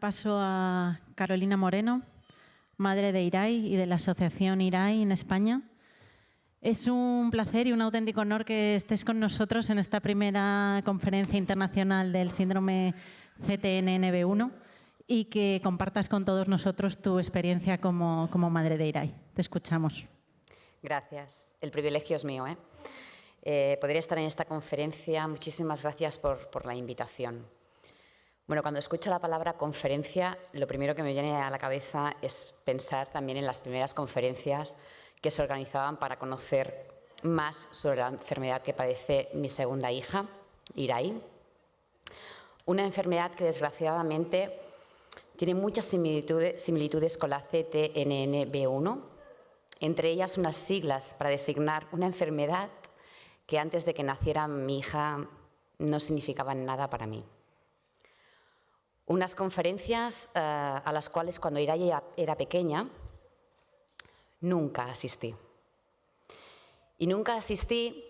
Paso a Carolina Moreno, madre de Irai y de la Asociación Irai en España. Es un placer y un auténtico honor que estés con nosotros en esta primera conferencia internacional del síndrome CTNNB1 y que compartas con todos nosotros tu experiencia como madre de Irai. Te escuchamos. Gracias. El privilegio es mío. Poder estar en esta conferencia. Muchísimas gracias por la invitación. Bueno, cuando escucho la palabra conferencia, lo primero que me viene a la cabeza es pensar también en las primeras conferencias que se organizaban para conocer más sobre la enfermedad que padece mi segunda hija, Irai. Una enfermedad que desgraciadamente tiene muchas similitudes con la CTNNB1, entre ellas unas siglas para designar una enfermedad que antes de que naciera mi hija no significaban nada para mí. Unas conferencias a las cuales cuando Irai era pequeña nunca asistí. Y nunca asistí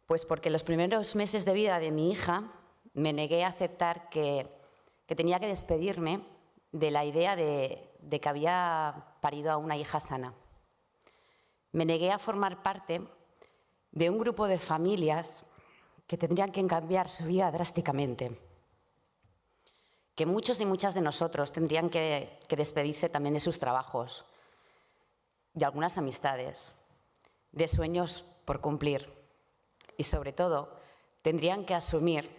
pues porque los primeros meses de vida de mi hija me negué a aceptar que tenía que despedirme de la idea de que había parido a una hija sana. Me negué a formar parte de un grupo de familias que tendrían que cambiar su vida drásticamente, que muchos y muchas de nosotros tendrían que despedirse también de sus trabajos, de algunas amistades, de sueños por cumplir y, sobre todo, tendrían que asumir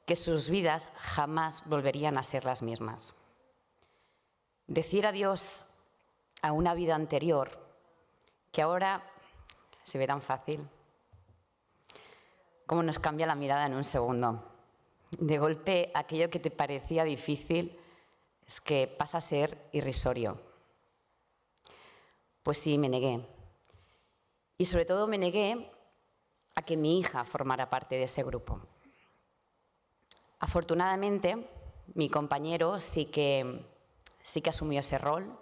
que sus vidas jamás volverían a ser las mismas. Decir adiós a una vida anterior que ahora se ve tan fácil. Cómo nos cambia la mirada en un segundo. De golpe, aquello que te parecía difícil es que pasa a ser irrisorio. Pues sí, me negué. Y sobre todo me negué a que mi hija formara parte de ese grupo. Afortunadamente, mi compañero sí que asumió ese rol.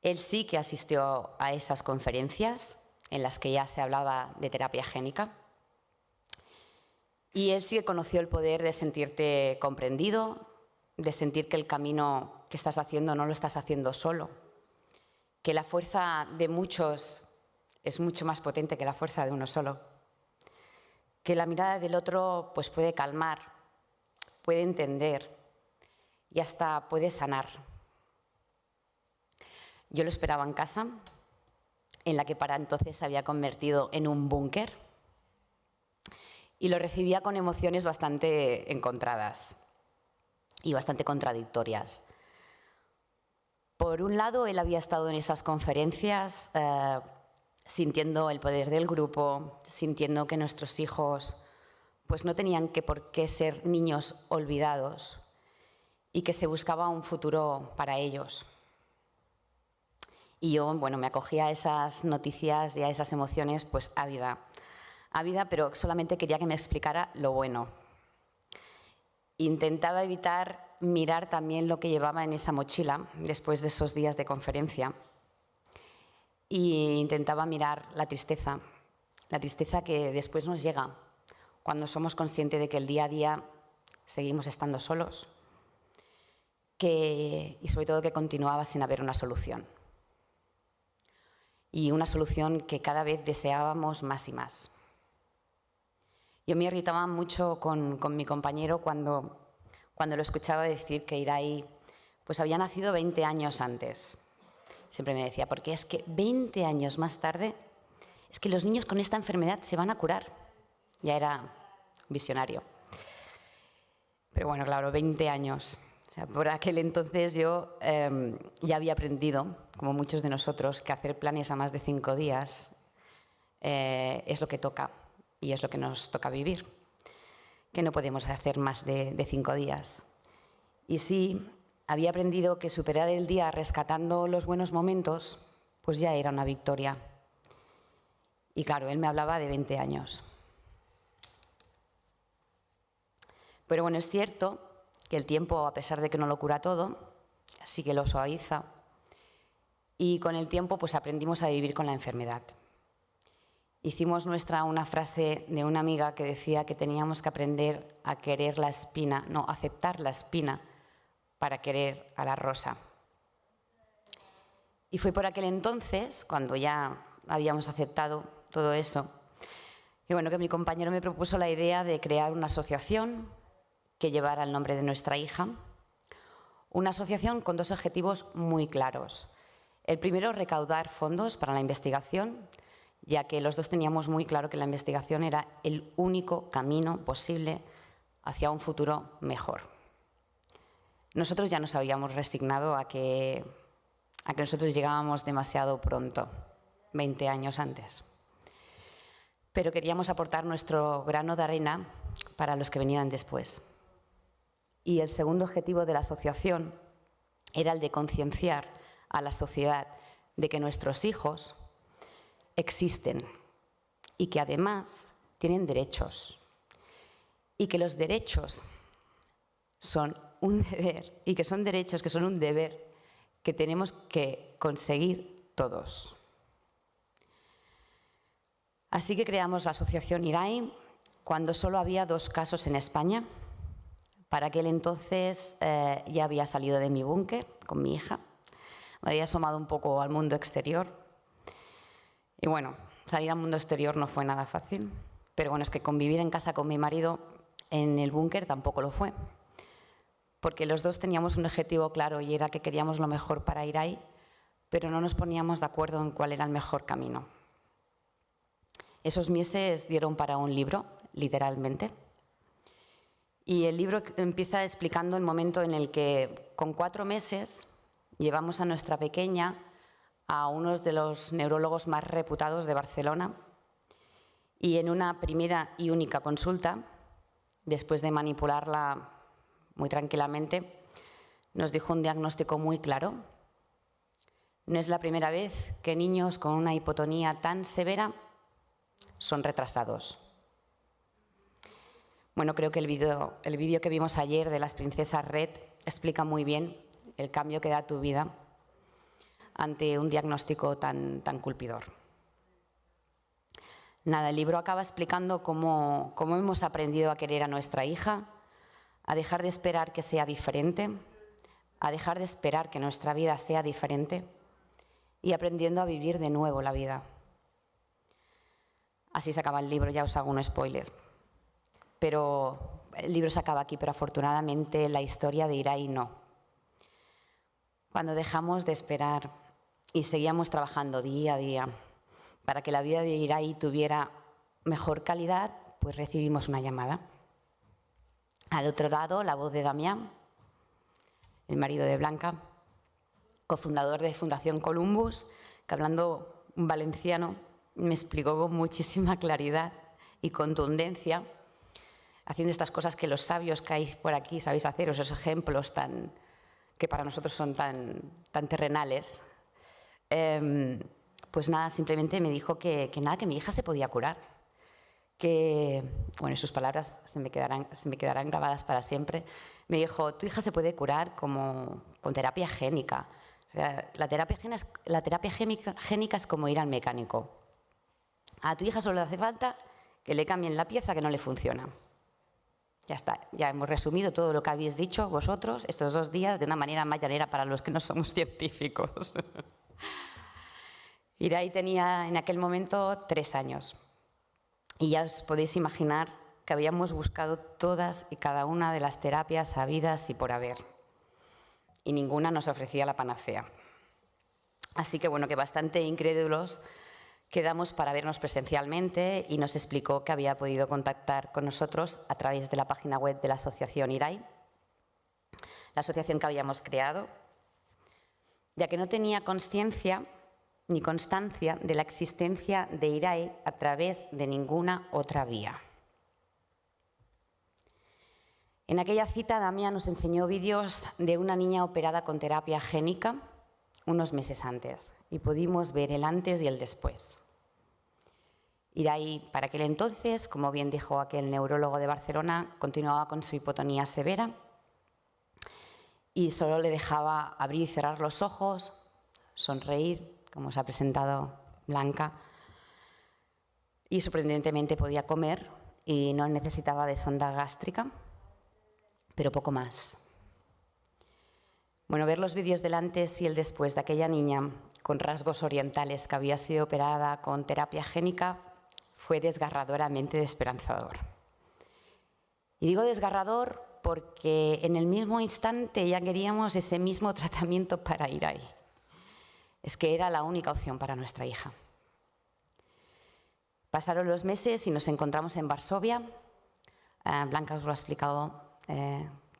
Él sí que asistió a esas conferencias en las que ya se hablaba de terapia génica. Y él sí que conoció el poder de sentirte comprendido, de sentir que el camino que estás haciendo no lo estás haciendo solo, que la fuerza de muchos es mucho más potente que la fuerza de uno solo, que la mirada del otro pues puede calmar, puede entender y hasta puede sanar. Yo lo esperaba en casa, en la que para entonces se había convertido en un búnker, y lo recibía con emociones bastante encontradas y bastante contradictorias. Por un lado, él había estado en esas conferencias sintiendo el poder del grupo, sintiendo que nuestros hijos pues no tenían por qué ser niños olvidados y que se buscaba un futuro para ellos. Y yo, bueno, me acogía a esas noticias y a esas emociones pues ávida, pero solamente quería que me explicara lo bueno. Intentaba evitar mirar también lo que llevaba en esa mochila después de esos días de conferencia e intentaba mirar la tristeza que después nos llega cuando somos conscientes de que el día a día seguimos estando solos y sobre todo que continuaba sin haber una solución. Y una solución que cada vez deseábamos más y más. Yo me irritaba mucho con mi compañero cuando lo escuchaba decir que Irai pues había nacido 20 años antes. Siempre me decía, porque es que 20 años más tarde, es que los niños con esta enfermedad se van a curar. Ya era visionario. Pero bueno, claro, 20 años. O sea, por aquel entonces yo ya había aprendido, como muchos de nosotros, que hacer planes a más de 5 días es lo que toca. Y es lo que nos toca vivir, que no podemos hacer más de 5 días. Y sí, había aprendido que superar el día rescatando los buenos momentos, pues ya era una victoria. Y claro, él me hablaba de 20 años. Pero bueno, es cierto que el tiempo, a pesar de que no lo cura todo, sí que lo suaviza. Y con el tiempo pues aprendimos a vivir con la enfermedad. Hicimos nuestra una frase de una amiga que decía que teníamos que aprender a querer la espina, no, aceptar la espina para querer a la Rosa. Y fue por aquel entonces, cuando ya habíamos aceptado todo eso, que mi compañero me propuso la idea de crear una asociación que llevara el nombre de nuestra hija. Una asociación con dos objetivos muy claros. El primero, recaudar fondos para la investigación, ya que los dos teníamos muy claro que la investigación era el único camino posible hacia un futuro mejor. Nosotros ya nos habíamos resignado a que nosotros llegábamos demasiado pronto, 20 años antes. Pero queríamos aportar nuestro grano de arena para los que venían después. Y el segundo objetivo de la asociación era el de concienciar a la sociedad de que nuestros hijos existen y que además tienen derechos. Y que los derechos son un deber, y que son derechos que son un deber que tenemos que conseguir todos. Así que creamos la asociación IRAI cuando solo había 2 casos en España. Para aquel entonces ya había salido de mi búnker con mi hija, me había asomado un poco al mundo exterior. Y salir al mundo exterior no fue nada fácil, pero es que convivir en casa con mi marido en el búnker tampoco lo fue, porque los dos teníamos un objetivo claro y era que queríamos lo mejor para IRAI, pero no nos poníamos de acuerdo en cuál era el mejor camino. Esos meses dieron para un libro, literalmente. Y el libro empieza explicando el momento en el que, con 4 meses, llevamos a nuestra pequeña a uno de los neurólogos más reputados de Barcelona y en una primera y única consulta, después de manipularla muy tranquilamente, nos dijo un diagnóstico muy claro. No es la primera vez que niños con una hipotonía tan severa son retrasados. Creo que el vídeo que vimos ayer de las princesas Red explica muy bien el cambio que da tu vida ante un diagnóstico tan culpidor. El libro acaba explicando cómo hemos aprendido a querer a nuestra hija, a dejar de esperar que sea diferente, a dejar de esperar que nuestra vida sea diferente y aprendiendo a vivir de nuevo la vida. Así se acaba el libro, ya os hago un spoiler. Pero el libro se acaba aquí, pero afortunadamente la historia de IRAI no. Cuando dejamos de esperar y seguíamos trabajando día a día para que la vida de IRAI tuviera mejor calidad, pues recibimos una llamada. Al otro lado, la voz de Damián, el marido de Blanca, cofundador de Fundación Columbus, que hablando valenciano me explicó con muchísima claridad y contundencia, haciendo estas cosas que los sabios que hay por aquí sabéis hacer, esos ejemplos que para nosotros son tan terrenales. Simplemente me dijo que mi hija se podía curar. Sus palabras se me quedarán grabadas para siempre. Me dijo, tu hija se puede curar con terapia génica. O sea, la terapia génica es como ir al mecánico. A tu hija solo le hace falta que le cambien la pieza que no le funciona. Ya está, ya hemos resumido todo lo que habéis dicho vosotros estos 2 días de una manera más llanera para los que no somos científicos. IRAI tenía en aquel momento 3 años y ya os podéis imaginar que habíamos buscado todas y cada una de las terapias habidas y por haber y ninguna nos ofrecía la panacea. Así que que bastante incrédulos quedamos para vernos presencialmente y nos explicó que había podido contactar con nosotros a través de la página web de la asociación IRAI, la asociación que habíamos creado, ya que no tenía conciencia ni constancia de la existencia de IRAI a través de ninguna otra vía. En aquella cita, Damián nos enseñó vídeos de una niña operada con terapia génica unos meses antes y pudimos ver el antes y el después. IRAI, para aquel entonces, como bien dijo aquel neurólogo de Barcelona, continuaba con su hipotonía severa y solo le dejaba abrir y cerrar los ojos, sonreír, como os ha presentado Blanca, y sorprendentemente podía comer y no necesitaba de sonda gástrica, pero poco más. Bueno, ver los vídeos del antes y el después de aquella niña con rasgos orientales que había sido operada con terapia génica fue desgarradoramente esperanzador. Y digo desgarrador porque en el mismo instante ya queríamos ese mismo tratamiento para Irai. Es que era la única opción para nuestra hija. Pasaron los meses y nos encontramos en Varsovia. Blanca os lo ha explicado,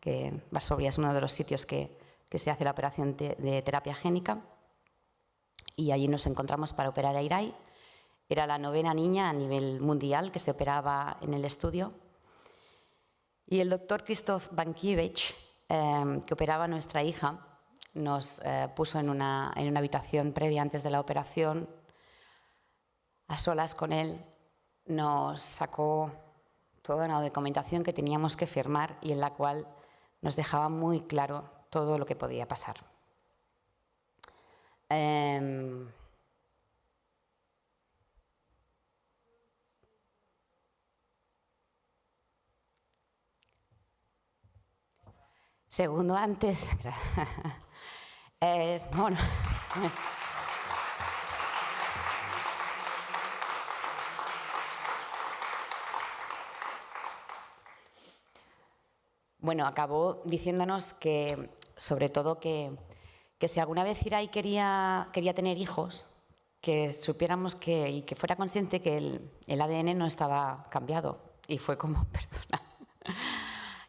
que Varsovia es uno de los sitios que se hace la operación de terapia génica. Y allí nos encontramos para operar a Irai. Era la 9ª niña a nivel mundial que se operaba en el estudio. Y el doctor Krzysztof Bankiewicz, que operaba a nuestra hija, nos puso en una habitación previa antes de la operación, a solas con él, nos sacó toda una documentación que teníamos que firmar y en la cual nos dejaba muy claro todo lo que podía pasar. Segundo antes, bueno. Bueno, acabó diciéndonos que, sobre todo, que si alguna vez Irai quería tener hijos, que supiéramos y que fuera consciente que el ADN no estaba cambiado. Y fue como, perdona.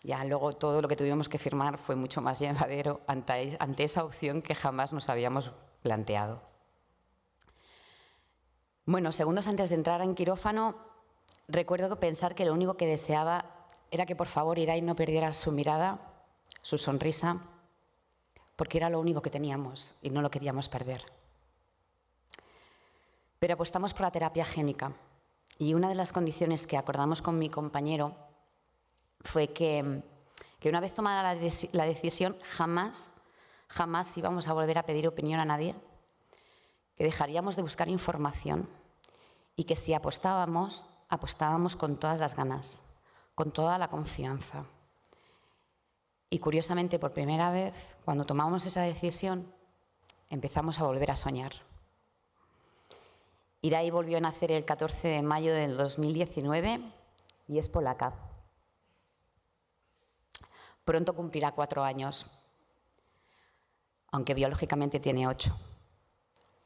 Ya luego todo lo que tuvimos que firmar fue mucho más llevadero ante esa opción que jamás nos habíamos planteado. Bueno, segundos antes de entrar en quirófano, recuerdo pensar que lo único que deseaba era que por favor Irai no perdiera su mirada, su sonrisa, porque era lo único que teníamos y no lo queríamos perder. Pero apostamos por la terapia génica y una de las condiciones que acordamos con mi compañero fue que una vez tomada la decisión jamás íbamos a volver a pedir opinión a nadie, que dejaríamos de buscar información y que si apostábamos con todas las ganas, con toda la confianza. Y curiosamente, por primera vez, cuando tomamos esa decisión, empezamos a volver a soñar. Irai volvió a nacer el 14 de mayo del 2019 y es polaca. Pronto cumplirá 4 años, aunque biológicamente tiene 8.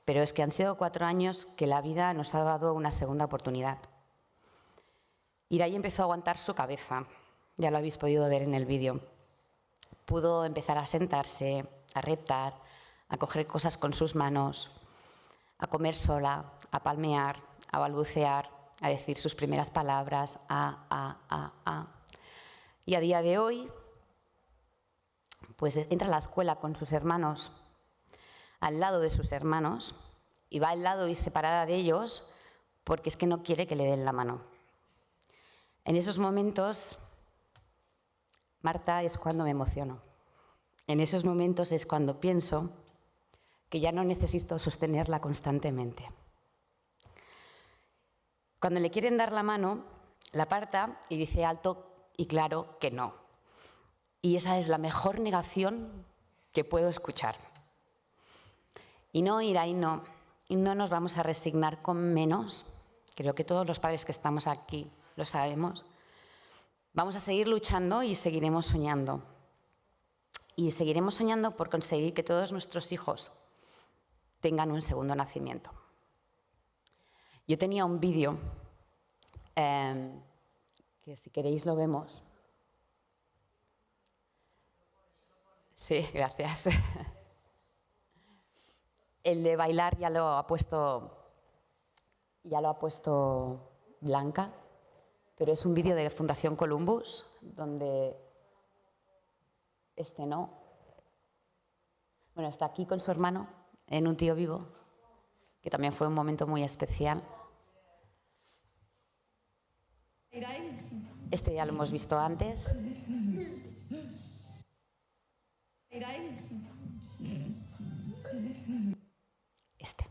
Pero es que han sido 4 años que la vida nos ha dado una segunda oportunidad. Irai empezó a aguantar su cabeza, ya lo habéis podido ver en el vídeo. Pudo empezar a sentarse, a reptar, a coger cosas con sus manos, a comer sola, a palmear, a balbucear, a decir sus primeras palabras, a. Y a día de hoy, pues entra a la escuela con sus hermanos, al lado de sus hermanos, y va al lado y separada de ellos porque es que no quiere que le den la mano. En esos momentos, Marta, es cuando me emociono. En esos momentos es cuando pienso que ya no necesito sostenerla constantemente. Cuando le quieren dar la mano, la aparta y dice alto y claro que no. Y esa es la mejor negación que puedo escuchar. Y no, Irai, no. Y no nos vamos a resignar con menos. Creo que todos los padres que estamos aquí lo sabemos. Vamos a seguir luchando y seguiremos soñando. Y seguiremos soñando por conseguir que todos nuestros hijos tengan un segundo nacimiento. Yo tenía un vídeo, que si queréis lo vemos. Sí, gracias. El de bailar ya lo ha puesto Blanca, pero es un vídeo de Fundación Columbus, donde no. Bueno, está aquí con su hermano, en Un tío vivo, que también fue un momento muy especial. Este ya lo hemos visto antes. Este.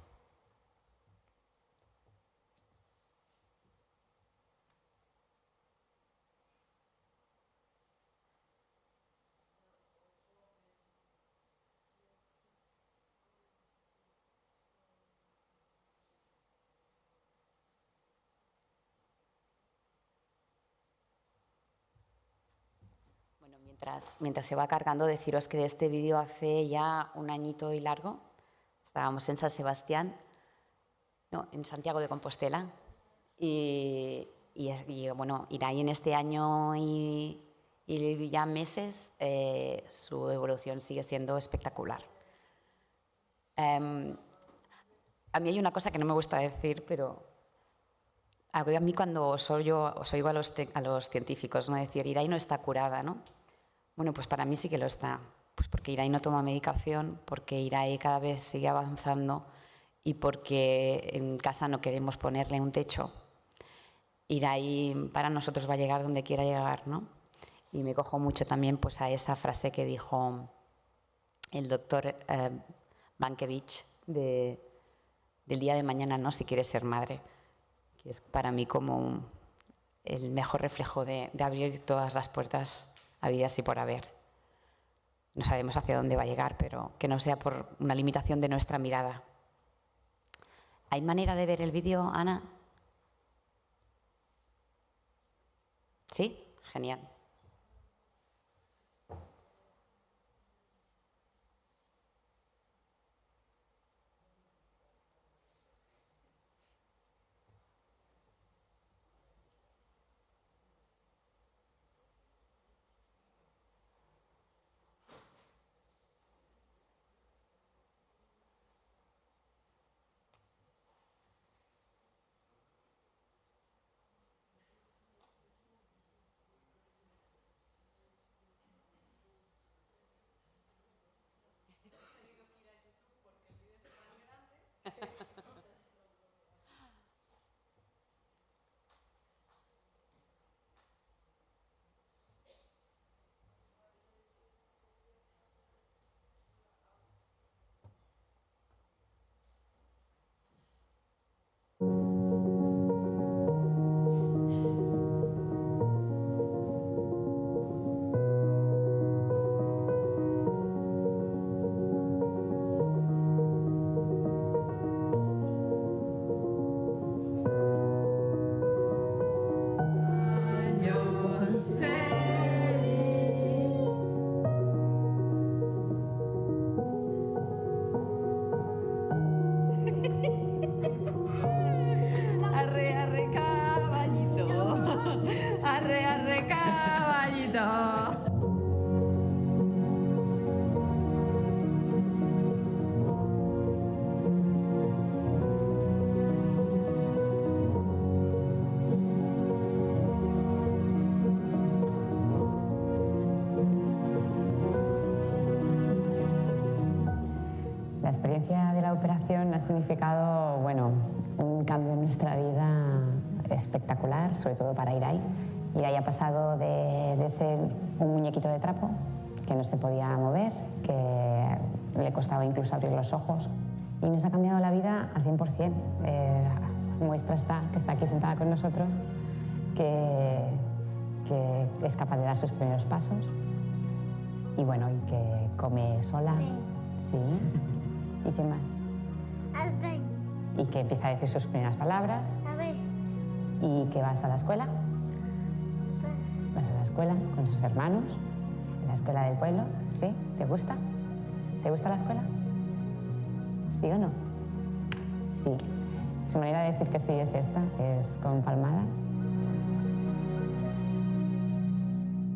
Mientras se va cargando, deciros que de este vídeo hace ya un añito y largo. Estábamos en San Sebastián, no, en Santiago de Compostela. Y bueno, Irai en este año y ya meses, su evolución sigue siendo espectacular. A mí hay una cosa que no me gusta decir, pero a mí cuando os oigo a los científicos, ¿no? Decir, Irai no está curada, ¿no? Bueno, pues para mí sí que lo está, pues porque Irai no toma medicación, porque Irai cada vez sigue avanzando y porque en casa no queremos ponerle un techo. Irai para nosotros va a llegar donde quiera llegar, ¿no? Y me cojo mucho también pues, a esa frase que dijo el doctor Bankevich del día de mañana, ¿no? Si quieres ser madre, que es para mí como el mejor reflejo de abrir todas las puertas habidas y por haber. No sabemos hacia dónde va a llegar, pero que no sea por una limitación de nuestra mirada. ¿Hay manera de ver el vídeo, Ana? ¿Sí? Genial. Arre, arre, caballito. Arre, arre, caballito. La experiencia de la operación ha significado, bueno, un cambio en nuestra vida espectacular, sobre todo para Irai. Irai ha pasado de ser un muñequito de trapo, que no se podía mover, que le costaba incluso abrir los ojos, y nos ha cambiado la vida al 100%. Muestra que está aquí sentada con nosotros, que es capaz de dar sus primeros pasos, y bueno, y que come sola. Sí. ¿Y qué más? Y que empieza a decir sus primeras palabras. ¿Y que vas a la escuela? Vas a la escuela con sus hermanos, en la escuela del pueblo. ¿Sí? ¿Te gusta? ¿Te gusta la escuela? ¿Sí o no? Sí. Su manera de decir que sí es esta, es con palmadas.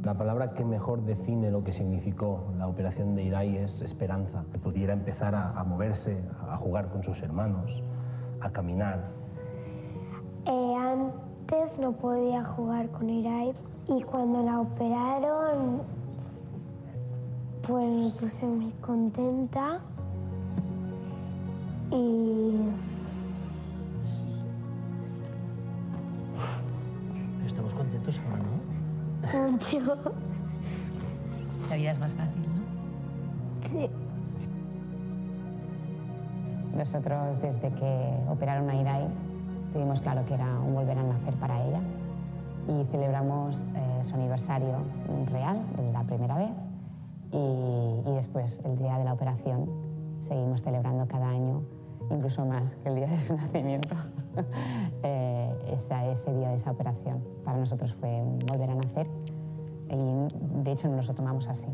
La palabra que mejor define lo que significó la operación de Irai es esperanza. Que pudiera empezar a moverse, a jugar con sus hermanos, a caminar. Antes no podía jugar con Irai y cuando la operaron, pues me puse muy contenta y... Estamos contentos ahora, ¿no? mucho. La vida es más fácil, ¿no? Sí. Nosotros, desde que operaron a Irai, tuvimos claro que era un volver a nacer para ella y celebramos su aniversario real de la primera vez y después, el día de la operación, seguimos celebrando cada año, incluso más que el día de su nacimiento, ese día de esa operación. Para nosotros fue un volver a nacer y de hecho nos lo tomamos así.